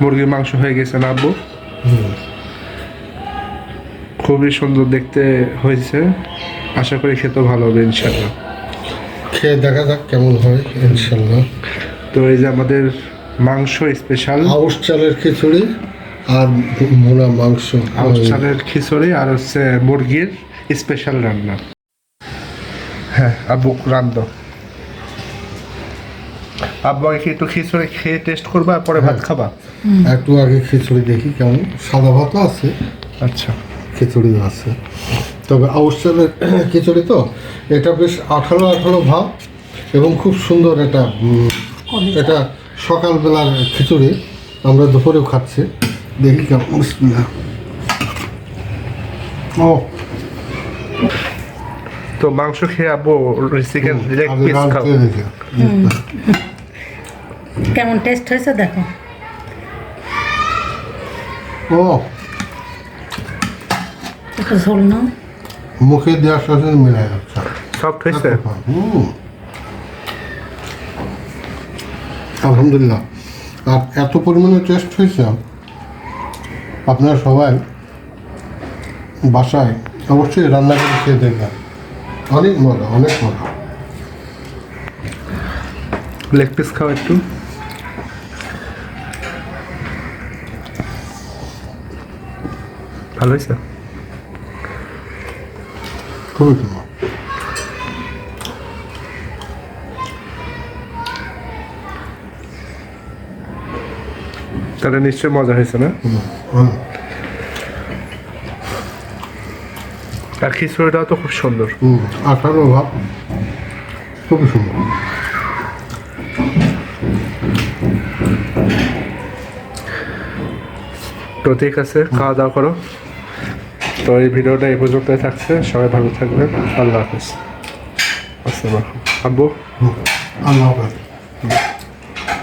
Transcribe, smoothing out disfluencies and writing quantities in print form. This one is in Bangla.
মুরগির মাংস হয়ে গেছে না আব্বু? খুবই সুন্দর দেখতে হয়েছে, আশা করি খেতে ভালো হবে ইনশাল্লাহ। খেয়ে দেখা যাক কেমন হয় ইনশাল্লাহ। তো এই যে আমাদের মাংস স্পেশাল, আউশ চালের খিচুড়ি আর মোনা মাংস, আউশ চালের খিচুড়ি আর হচ্ছে মুরগির স্পেশাল রান্না। হ্যাঁ আব্বু রান্ধ। আব্বু আগে একটু খিচুড়ি খেয়ে টেস্ট করবা, পরে ভাত খাবা? একটু আগে খিচুড়ি দেখি কেমন। সাদা ভাতও আছে, আচ্ছা, খিচুড়িও আছে। তবে আউশ চালের খিচুড়ি তো এটা বেশ আঠালো আঠালো ভাব এবং খুব সুন্দর। এটা সকালবেলার খিচুড়ি, আমরা দুপুরেও খাচ্ছি। দেখি কেমন। বিসমিল্লাহ। ও তো মাংস খেয়ে আব্বু চিকেন লেগ আগে পিস রান খাও। খেয়ে দেখি। কেমন টেস্ট হয়েছে দেখো। ও একটু ঝোল নাও। মুখে দেওয়ার সাথে মিলে যাচ্ছে। সফট হয়েছে? আলহামদুলিল্লাহ। আর এত পরিমাণে টেস্ট হয়েছে, আপনারা সবাই বাসায় অবশ্যই রান্না করে খেয়ে দেখবেন। অনেক মজা, অনেক মজা। লেগ পিস খাও একটু। ভালো হয়েছে? খুবই সুন্দর। তাহলে নিশ্চয়ই মজা হয়েছে না? আর খিচুড়িটাও তো খুব সুন্দর। আঠারো ভাব, খুবই সুন্দর। তো ঠিক আছে, খাওয়া দাওয়া করো। তো এই ভিডিওটা এই পর্যন্তই থাকছে, সবাই ভালো থাকবেন। আল্লাহ হাফেজ। আসসালামু আলাইকুম আব্বু। আল্লাহ হাফেজ।